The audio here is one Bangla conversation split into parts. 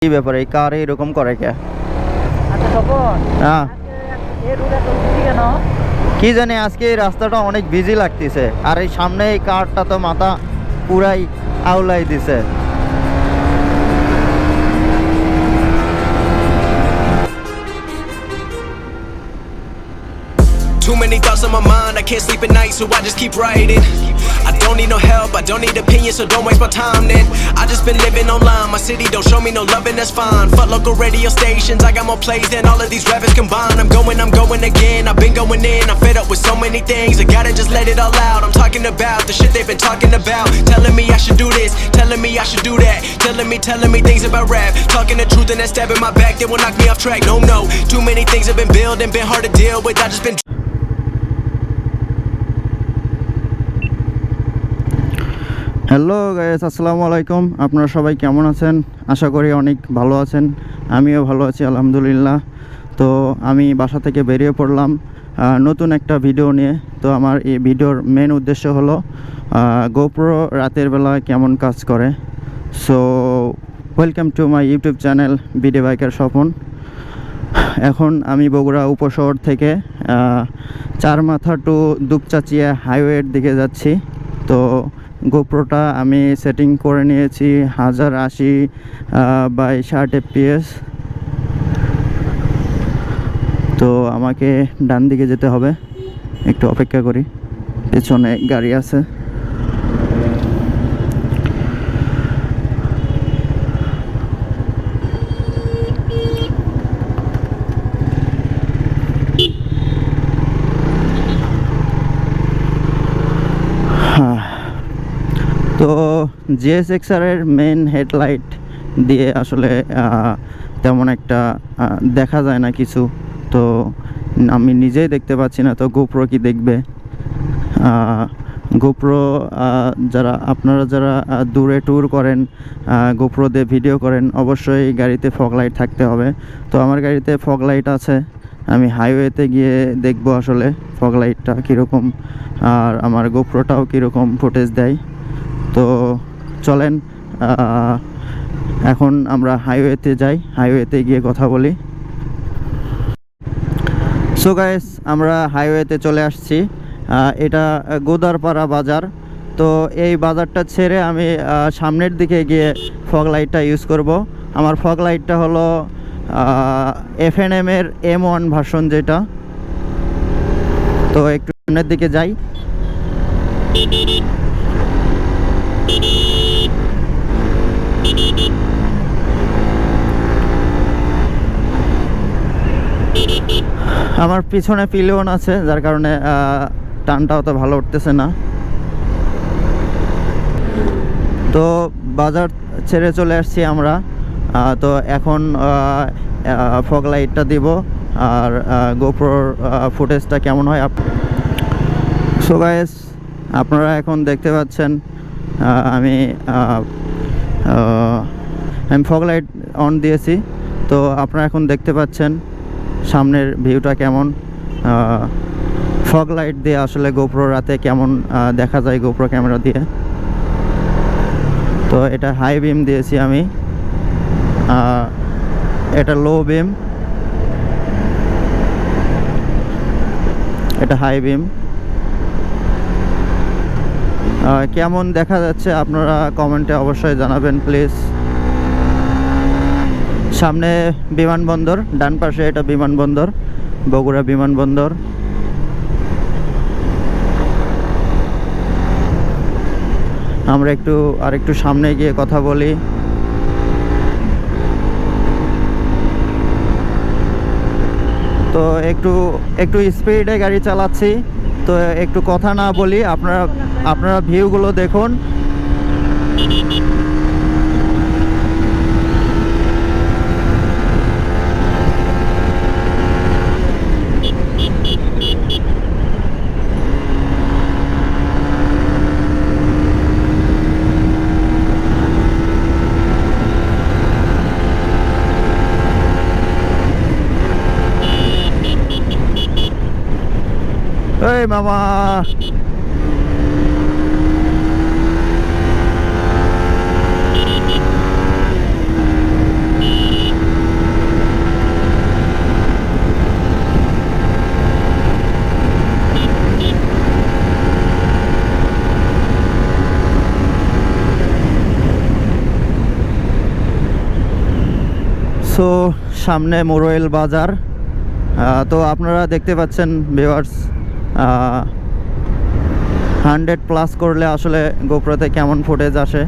কি ব্যাপার এই কার এরকম করে কে? আচ্ছা তপন, হ্যাঁ এই রোডে চলতেছি কেন? কি জানি আজকে এই রাস্তাটা অনেক বিজি লাগতেছে, আর এই সামনে এই কারটা তো মাথা পুরাই আউলাই দিছে। Too many thoughts on my mind, I can't sleep at night, so I just keep writing. I don't need no help, I don't need opinions, so don't waste my time then. I just been living online, my city don't show me no loving, that's fine. Fuck local radio stations, I got more plays than all of these rappers combined. I'm going again, I've been going in, I'm fed up with so many things. I gotta just let it all out, I'm talking about the shit they've been talking about. Telling me I should do this, telling me I should do that. Telling me things about rap. Talking the truth and that stab in my back, they will knock me off track. No, too many things have been building, been hard to deal with, I just been hello guys, আসসালামু আলাইকুম। আপনারা সবাই কেমন আছেন? আশা করি অনেক ভালো আছেন। আমিও ভালো আছি আলহামদুলিল্লাহ। তো আমি বাসা থেকে বেরিয়ে পড়লাম নতুন একটা ভিডিও নিয়ে। তো আমার এই ভিডিওর মেন উদ্দেশ্য হলো গোপ্রো রাতের বেলা কেমন কাজ করে। So welcome to my YouTube channel BD biker Swapan. এখন আমি বগুড়া উপশহর থেকে চারমাথা টু দুপচাচিয়া হাইওয়ের দিকে যাচ্ছি। তো গোপ্রোটা আমি সেটিং করে নিয়েছি 1080/60 fps। তো আমাকে ডান দিকে যেতে হবে, একটু অপেক্ষা করি, পেছনে গাড়ি আছে। তো Gsx এর মেন হেডলাইট দিয়ে আসলে তেমন একটা দেখা যায় না কিছু। তো আমি নিজেই দেখতে পাচ্ছি না, তো গোপ্রো কি দেখবে? গোপ্রো আপনারা যারা দূরে ট্যুর করেন, গোপ্রো দিয়ে ভিডিও করেন, অবশ্যই গাড়িতে ফগ লাইট থাকতে হবে। তো আমার গাড়িতে ফগ লাইট আছে, আমি হাইওয়েতে গিয়ে দেখব আসলে ফগ লাইটটা কীরকম আর আমার গোপ্রোটাও কীরকম ফুটেজ দেয়। তো চলেন এখন আমরা হাইওয়েতে যাই, হাইওয়েতে গিয়ে কথা বলি। সো গাইস, আমরা হাইওয়েতে চলে আসছি। এটা গোদারপাড়া বাজার। তো এই বাজারটা ছেড়ে আমি সামনের দিকে গিয়ে ফগ লাইটটা ইউজ করব। আমার ফগ লাইটটা হলো FNM এর M1 ভার্সন যেটা। তো একটু সামনের দিকে যাই। আমার পিছনে পিলিয়ন আছে, যার কারণে টানটাও তো ভালো উঠতেছে না। তো বাজার ছেড়ে চলে আসছি আমরা। তো এখন ফগ লাইটটা দিব আর গোপ্রোর ফুটেজটা কেমন হয়। সো গাইস, আপনারা এখন দেখতে পাচ্ছেন আমি ফগ লাইট অন দিয়েছি। তো আপনারা এখন দেখতে পাচ্ছেন সামনের ভিউটা কেমন। ফগ লাইট দিয়ে আসলে গোপ্রো রাতে কেমন দেখা যায় গোপ্রো ক্যামেরা দিয়ে। তো এটা হাই বিম দিয়েছি আমি, এটা লো বিম, এটা হাই বিম। কেমন দেখা যাচ্ছে আপনারা কমেন্টে অবশ্যই জানাবেন প্লিজ। সামনে বিমানবন্দর, ডান পাশে এটা বিমানবন্দর, বগুড়া বিমানবন্দর। আমরা আরেকটু সামনে গিয়ে কথা বলি। তো একটু স্পিডে গাড়ি চালাচ্ছি, তো একটু কথা না বলি, আপনারা ভিউগুলো দেখুন। এই মামা, সো সামনে মোরোয়েল বাজার। তো আপনারা দেখতে পাচ্ছেন ভিউয়ার্স, 100+ করলে আসলে গোপ্রোতে কেমন ফুটেজ আসে।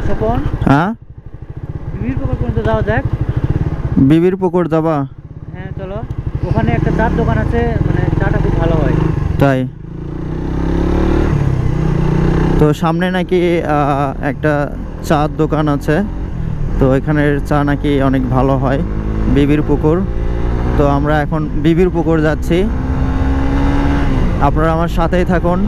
স্বপন, হ্যাঁ, বিবির পুকুর পর্যন্ত যাওয়া যাক। বিবির পুকুর যাবা? হ্যাঁ চলো, ওখানে একটা চার দোকান আছে, মানে চাটা খুব ভালো হয়। তাই? তো সামনে নাকি একটা চার দোকান আছে, তো এখানের চা নাকি অনেক ভালো হয়, বিবির পুকুর। তো আমরা এখন বিবির পুকুর যাচ্ছি, আপনারা আমার সাথেই থাকুন।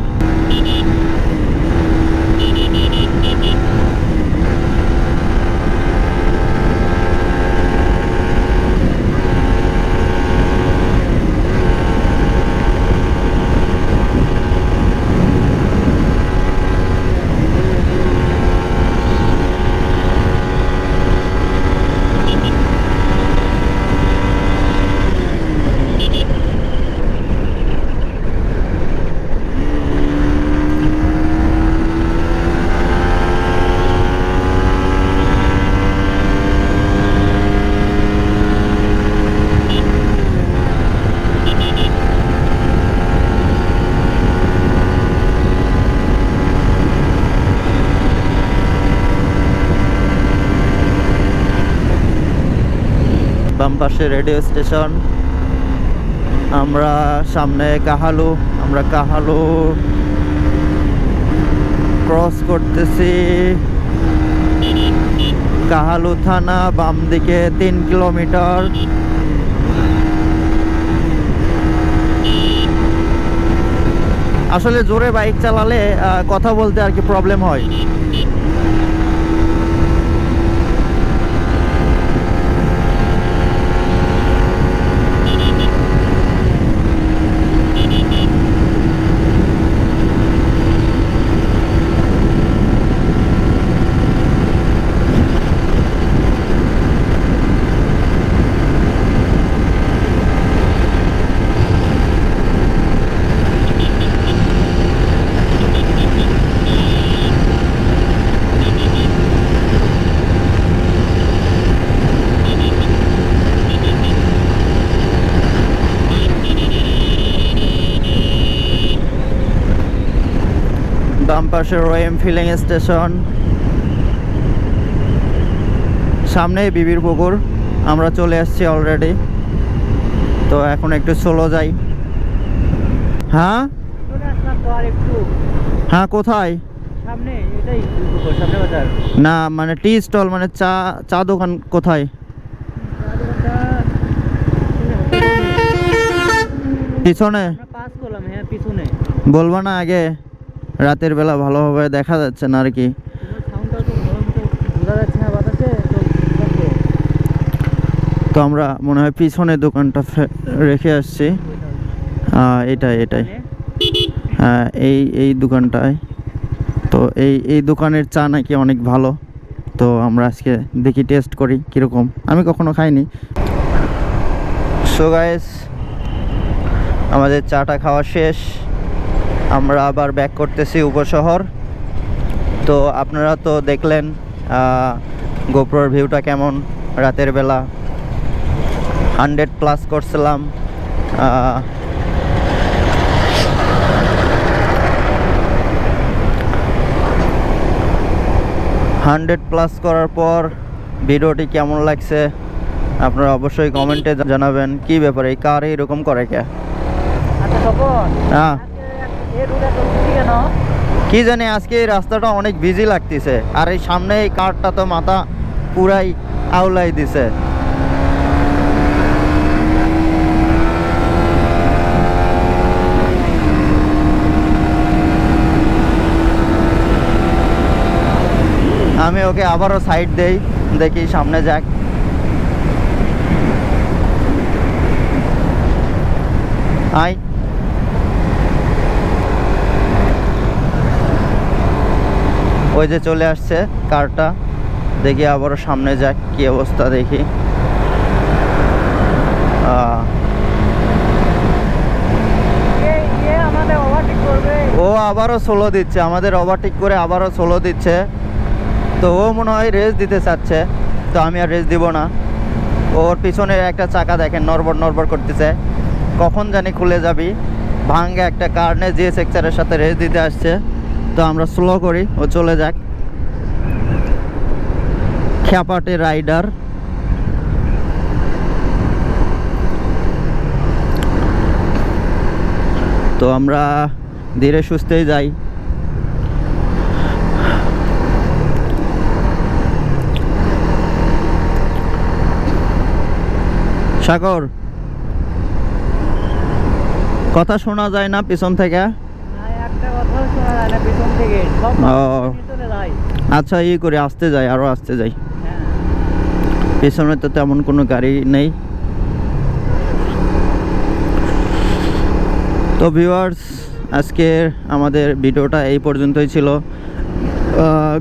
বাম পাশে রেডিও স্টেশন, আমরা সামনে কাহালু, আমরা কাহালু ক্রস করতেছি। কাহালু থানা, বাম দিকে 3 কিলোমিটার। আসলে জোরে বাইক চালালে কথা বলতে আর কি প্রবলেম হয়। বাম পাশে রয়েম ফিলিং স্টেশন, সামনে বিবির পুকুর। আমরা চলে আসছি অলরেডি, তো এখন একটু স্লো যাই। হ্যাঁ চলে আসলাম তো, আর একটু হ্যাঁ, কোথায়? সামনে, এটাই পুকুর, সামনে বাজার। না মানে টি স্টল, মানে চা চা দোকান কোথায়? পিছনে? আমরা পাস করলাম, হ্যাঁ পিছনে। বলবো না আগে, রাতের বেলা ভালোভাবে দেখা যাচ্ছে না আর কি। তোমার সাউন্ডটা তো গরম, তো বোঝা যাচ্ছে না বাতাসে তো। তো আমরা মনে হয় পিছনে দোকানটা রেখে আসছি। এটাই এটাই, হ্যাঁ এই দোকানটায়। তো এই দোকানের চা নাকি অনেক ভালো, তো আমরা আজকে দেখি, টেস্ট করি কীরকম। আমি কখনো খাইনি। সো গাইস, আমাদের চাটা খাওয়া শেষ, আমরা আবার ব্যাক করতেছি উপশহর। তো আপনারা তো দেখলেন গোপ্রোর ভিউটা কেমন রাতের বেলা। 100+ করছিলাম। 100+ করার পর ভিডিওটি কেমন লাগছে আপনারা অবশ্যই কমেন্টে জানাবেন। কি ব্যাপারে এই কার এরকম করে কে? আচ্ছা স্বপন, হ্যাঁ, এই রুটে চলতেছি কেন? কি জানি আজকে এই রাস্তাটা অনেক বিজি লাগতেছে, আর এই সামনে এই কারটা তো মাথা পুরাই আউলাই দিছে। আমি ওকে আবারও সাইড দেই, দেখি সামনে যাক। আই ওই যে চলে আসছে কারটা, দেখি আবারও সামনে যাক কি অবস্থা দেখি। আমাদের ওভারটেক করবে। ও আবারও সোলো দিচ্ছে, আমাদের ওভারটেক করে আবারও সোলো দিচ্ছে। তো ও মনে হয় রেস দিতে চাচ্ছে, তো আমি আর রেস দিব না। ওর পিছনে একটা চাকা দেখেন নড়বড় নড়বড় করতেছে, কখন জানি খুলে যাবি। ভাঙ্গা একটা কারণে Gsx এর সাথে রেস দিতে আসছে, তো আমরা স্লো করি, ও চলে যাক। খ্যাপাটে রাইডার। তো আমরা ধীরে সুস্থেই যাই। সাগর, কথা শোনা যায় না পিছন থেকে? একটা কথাও শোনা যায় না পিছন থেকে, সব চলে যায়। আচ্ছা, ই করে আসতে যাই, আরো আসতে যাই। হ্যাঁ, পিছনে তো তেমন কোনো গাড়ি নেই। তো ভিউয়ার্স, আজকের আমাদের ভিডিওটা এই পর্যন্তই ছিল।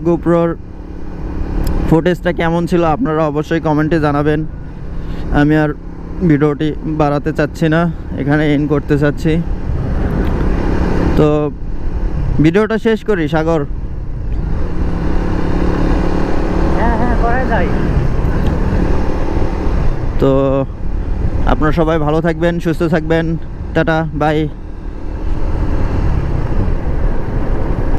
গোপ্রোর ফুটেজটা কেমন ছিল আপনারা অবশ্যই কমেন্টে জানাবেন। আমি আর ভিডিওটি বাড়াতে চাচ্ছি না, এখানে এন্ড করতে চাচ্ছি। তো ভিডিওটা শেষ করি সাগর। হ্যাঁ হ্যাঁ করা যায়। তো আপনারা সবাই ভালো থাকবেন, সুস্থ থাকবেন। Tata, by.